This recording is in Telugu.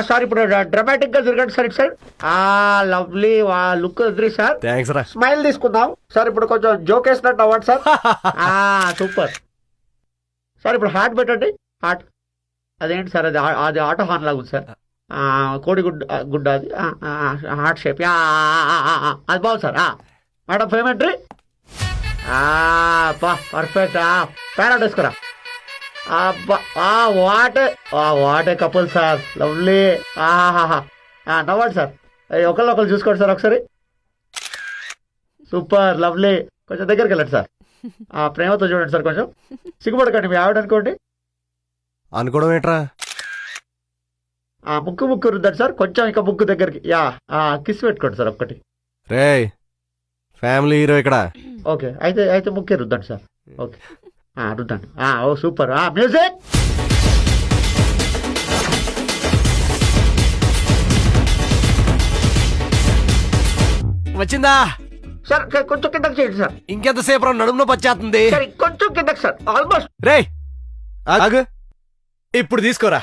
సార్ ఇప్పుడు డ్రామాటిక్ గా తిరగండి సార్ ఇటు సైడ్. లవ్లీ లుక్ వదిలి సార్. థ్యాంక్స్ రా. స్మైల్ తీసుకుందాం సార్. ఇప్పుడు కొంచెం జోక్ వేసినట్టు అవ్వండి సార్. Super sir. ఇప్పుడు హార్ట్ పెట్టండి. హార్ట్ అదేంటి సార్? అది ఆటో హార్న్ లాగా ఉంది సార్. కోడి గుడ్డ అది హార్ట్ షేప్. అది బాగుంది సార్. మేడం పేమెంట్రీ పర్ఫెక్ట్. ప్యారెట్ వేసుకురా. What a couple sir. లవ్లీ. నవ్వండి సార్. ఒకళ్ళు చూసుకోండి సార్ ఒకసారి. Super lovely. కొంచెం దగ్గరికి వెళ్ళండి సార్. ప్రేమతో చూడండి సార్. కొంచెం సిగ్గుపడకండి. మీ ఆవిడ అనుకోండి. అనుకోవడం ఏంట్రా? ముక్కు రుద్దండి సార్. కొంచెం ఇంకా ముక్కు దగ్గరికి. కిస్ పెట్టుకోండి సార్ ఒక్కటి. రే ఫ్యామిలీ హీరో ఇక్కడ. ఓకే అయితే ముక్కే రుద్దండి సార్. ఓకే రుద్దండి. ఓ సూపర్. మ్యూజిక్. వచ్చిందా సార్ కొంచెం కిందకి చేయండి సార్. ఇంకెంతసేపు నడుములో పచ్చేస్తుంది. కొంచెం కిందకి సార్. ఆల్మోస్ట్. రే ఆగు. ఇప్పుడు తీసుకోరా.